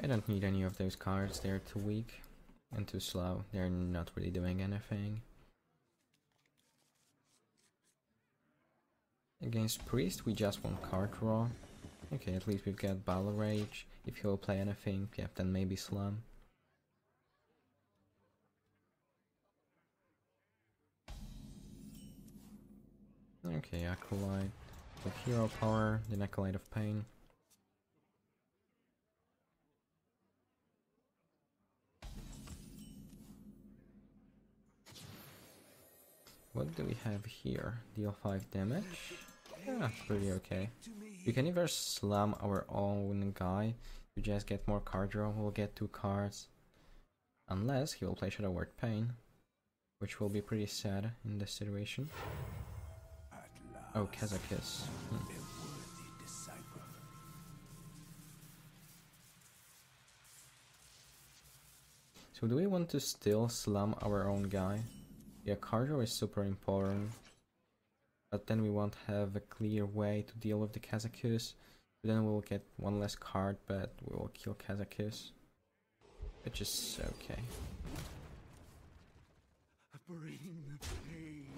I don't need any of those cards, they're too weak and too slow. They're not really doing anything. Against Priest, we just want card draw. Okay, at least we've got Battle Rage. If he'll play anything, yeah, then maybe Slam. Okay, Acolyte. With Hero Power, then Acolyte of Pain. What do we have here? Deal 5 damage? Yeah, pretty okay. We can either slam our own guy to just get more card draw, we'll get 2 cards. Unless he will play Shadow Word Pain, which will be pretty sad in this situation. Oh, Kazakis. So do we want to still slam our own guy? Yeah, card draw is super important. But then we won't have a clear way to deal with the Kazakis. Then we'll get one less card, but we will kill Kazakis. Which is okay. Bring the pain.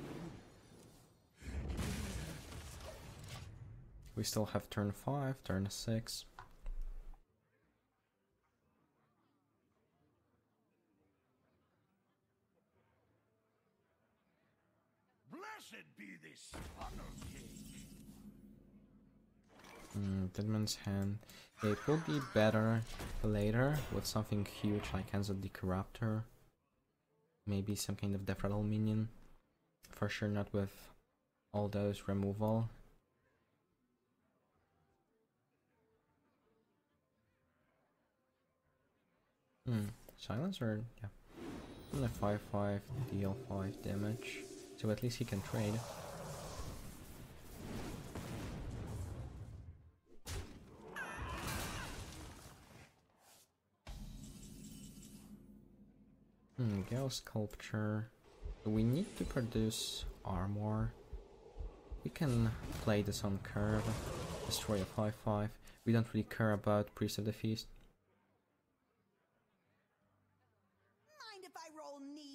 We still have turn 5, turn 6. Blessed be this funnel cake. Deadman's Hand. It will be better later with something huge like Enzo the Corruptor. Maybe some kind of Death Rattle minion. For sure not with all those removal. Silencer, yeah. And a 5/5, deal 5 damage. So at least he can trade. Gauss Sculpture. We need to produce armor. We can play this on curve. Destroy a 5/5. We don't really care about Priest of the Feast. Mind if I roll need?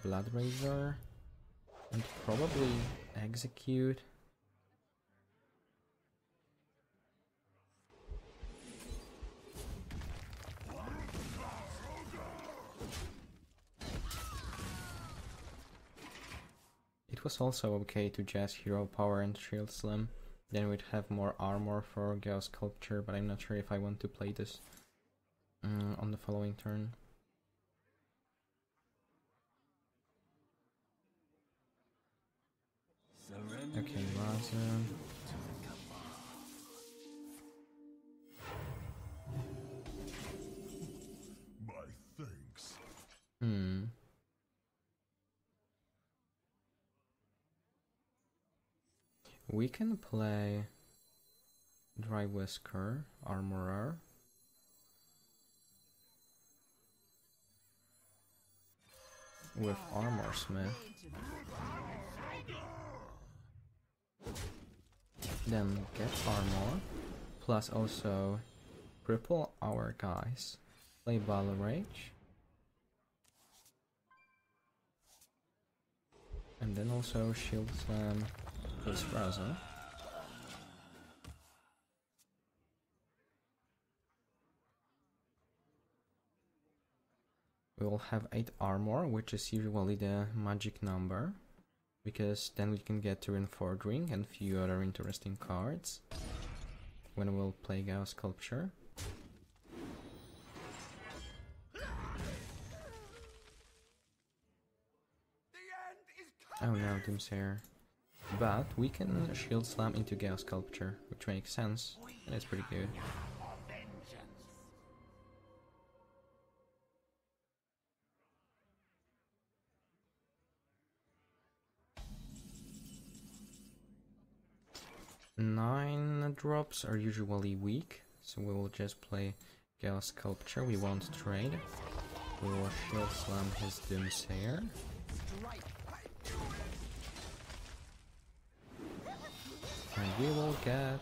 Blood Razor. And probably execute. It was also okay to just Hero Power and Shield Slam. Then we'd have more armor for Gauss Sculpture, but I'm not sure if I want to play this on the following turn. Okay, Raza. My thanks. We can play Dry Whisker, Armorer. With Armor Smith. Then get armor, plus also cripple our guys. Play Battle Rage. And then also Shield Slam this Raza. We will have 8 armor, which is usually the magic number. Because then we can get to Reinforging and few other interesting cards when we'll play Gauss Sculpture. Oh no, Doomsayer. But we can Shield Slam into Gauss Sculpture, which makes sense, and it's pretty good. 9 drops are usually weak, so we will just play Gale Sculpture. We won't trade. We will shield slam his Doomsayer. And we will get...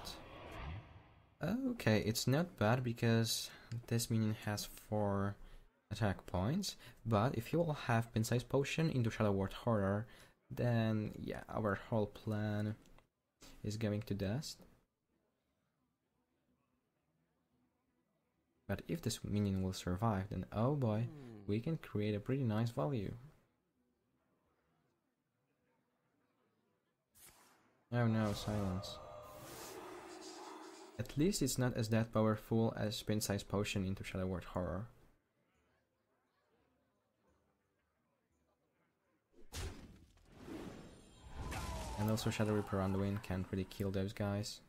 Okay, it's not bad because this minion has 4 attack points, but if you will have Pin-Size Potion into Shadow Word Horror, then yeah, our whole plan is going to dust. But if this minion will survive, then oh boy, we can create a pretty nice value. Oh no, silence. At least it's not as that powerful as Pin-Size Potion into Shadow Word Horror. And also Shadow Reaper on the Wind can't really kill those guys.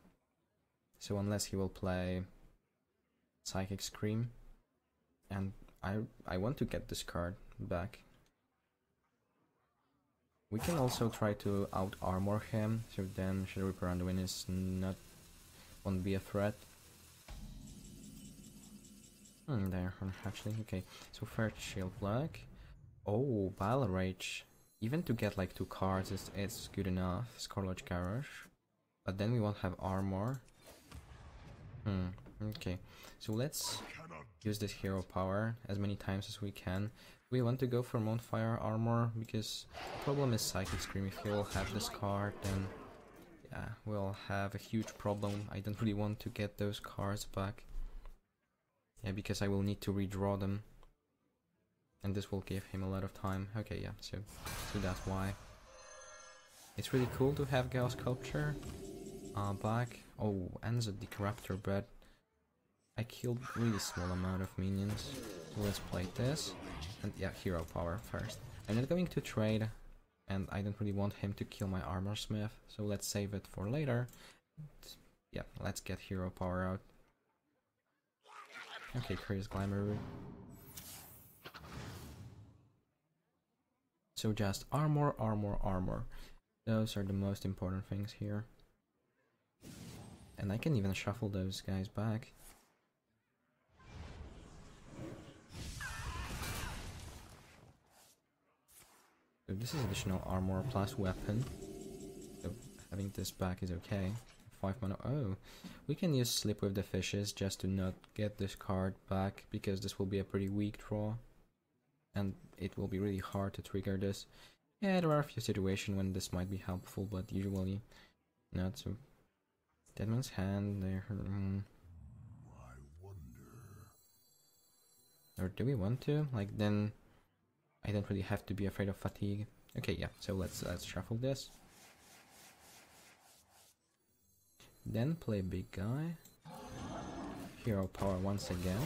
So unless he will play Psychic Scream, and I want to get this card back. We can also try to out armor him, so then Shadow Reaper on the Wind is won't be a threat. There, actually, okay. So first Shield Black. Oh, Bile Rage. Even to get like 2 cards it's good enough. Scarlet Garage. But then we won't have armor. Okay. So let's use this hero power as many times as we can. We want to go for Moonfire armor because the problem is Psychic Scream. If you will have this card, then yeah, we'll have a huge problem. I don't really want to get those cards back. Yeah, because I will need to redraw them. And this will give him a lot of time. Okay, yeah, so that's why. It's really cool to have Gale Sculpture back. Oh, and the Decorruptor, but I killed really small amount of minions. So let's play this. And yeah, hero power first. I'm not going to trade, and I don't really want him to kill my Armor Smith, so let's save it for later. Yeah, let's get hero power out. Okay, Curious Glamour. So just armor, armor, armor. Those are the most important things here. And I can even shuffle those guys back. So this is additional armor plus weapon. So having this back is okay. 5 mana. Oh, we can use Sleep with the Fishes just to not get this card back, because this will be a pretty weak draw. And it will be really hard to trigger this. Yeah, there are a few situations when this might be helpful, but usually not. So Deadman's Hand there. I wonder. Or do we want to? Like, then I don't really have to be afraid of fatigue. Okay, yeah, so let's shuffle this. Then play big guy. Hero power once again.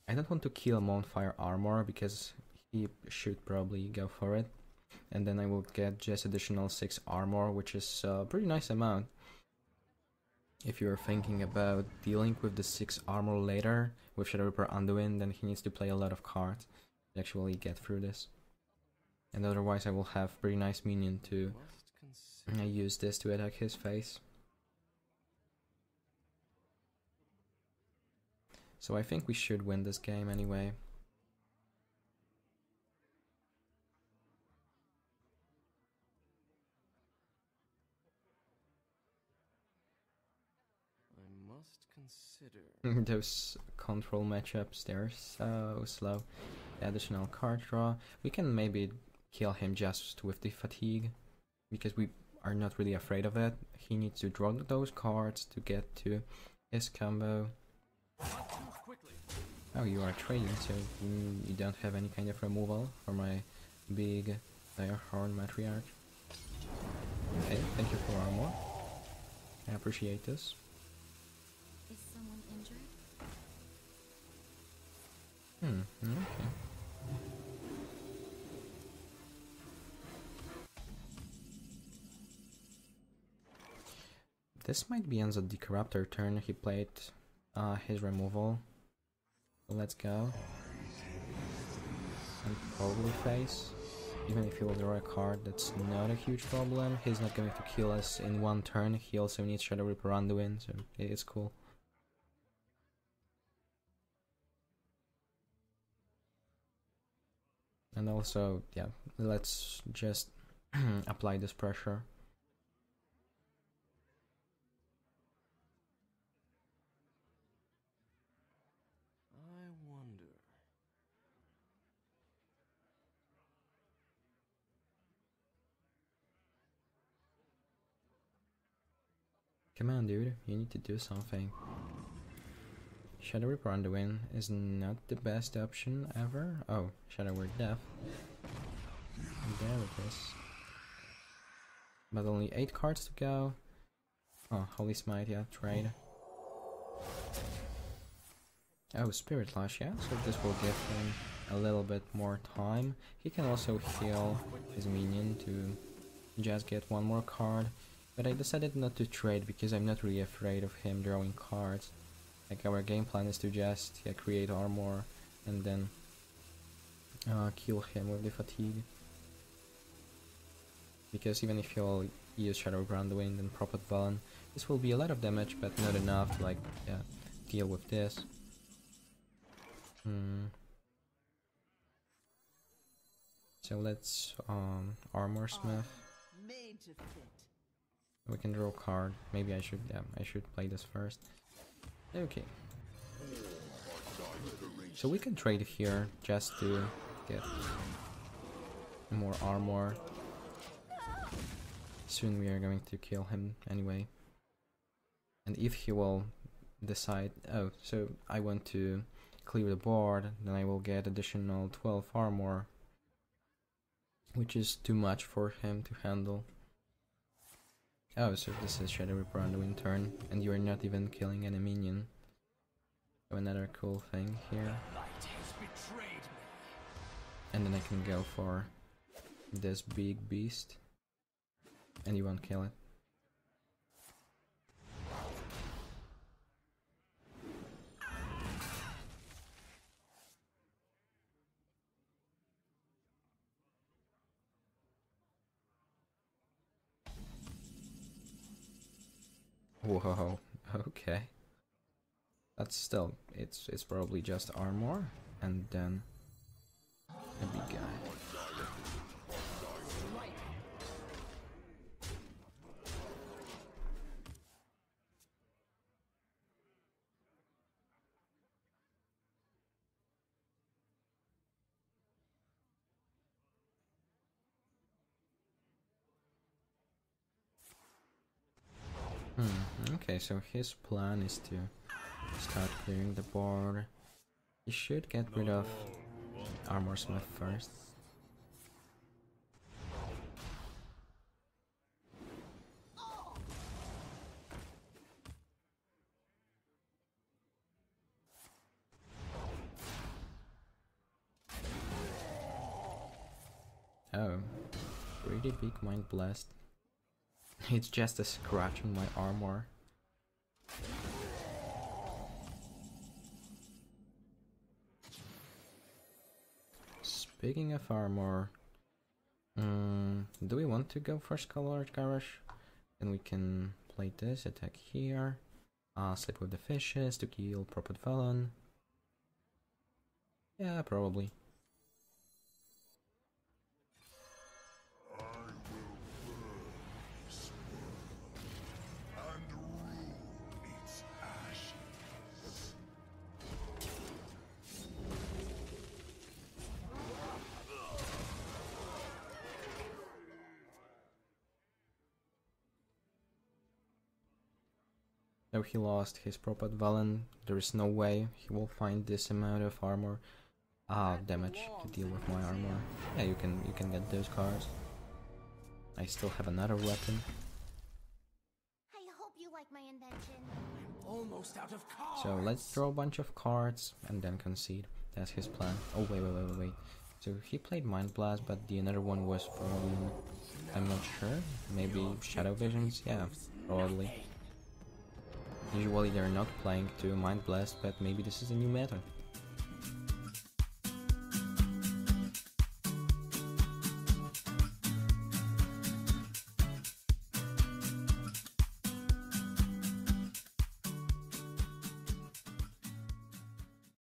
I don't want to kill Moonfire armor because he should probably go for it. And then I will get just additional 6 armor, which is a pretty nice amount. If you're thinking about dealing with the 6 armor later with Shadow Reaper Undoing, then he needs to play a lot of cards to actually get through this. And otherwise I will have pretty nice minion to use this to attack his face. So I think we should win this game anyway. I must consider. Those control matchups, they're so slow. The additional card draw. We can maybe kill him just with the fatigue, because we are not really afraid of it. He needs to draw those cards to get to his combo. Oh, you are trading, so you don't have any kind of removal for my big Direhorn Matriarch. Okay, thank you for armor. I appreciate this. Is someone injured? Okay. This might be on the Decorruptor turn. He played his removal. So let's go. And probably face. Even if he will draw a card, that's not a huge problem. He's not going to kill us in one turn. He also needs Shadow Reaper on the win, so it's cool. And also, yeah, let's just apply this pressure. I wonder. Come on, dude, you need to do something. Shadow Reaper on the win is not the best option ever. Oh, Shadow Word Death. There it is. But only 8 cards to go. Oh, Holy Smite, yeah, trade. Oh, Spirit Lash, yeah, so this will give him a little bit more time. He can also heal his minion to just get one more card. But I decided not to trade because I'm not really afraid of him drawing cards. Like, our game plan is to just create armor and then kill him with the fatigue. Because even if he'll use Shadow Ground the Wind and Prophet Valen, this will be a lot of damage, but not enough to deal with this. So let's Armor Smith. We can draw a card. Maybe I should play this first. Okay. So we can trade here just to get more armor. Soon we are going to kill him anyway. And if he will decide, oh, so I want to clear the board, then I will get additional 12 armor, which is too much for him to handle. Oh, so this is Shadow Reaper on the win turn, and you are not even killing any minion. So another cool thing here. And then I can go for this big beast, and you won't kill it. Whoa, okay. That's still, it's probably just armor, and then a big guy. Okay, so his plan is to start clearing the board. He should get rid of Armor Smith first. Oh, pretty big Mind Blast. It's just a scratch on my armor. Speaking of armor, do we want to go for Skull Garage? Then we can play this, attack here, sleep with the fishes to kill Prophet Valen. Yeah, probably. Though he lost his Prophet Valen, there is no way he will find this amount of armor damage to deal with my armor. Yeah, you can get those cards. I still have another weapon. I hope you like my invention. I'm almost out of cards. So let's draw a bunch of cards and then concede. That's his plan. Oh wait. So he played Mind Blast, but the another one was from, I'm not sure. Maybe Shadow Visions? Yeah, probably. Usually they're not playing to Mind Blast, but maybe this is a new meta.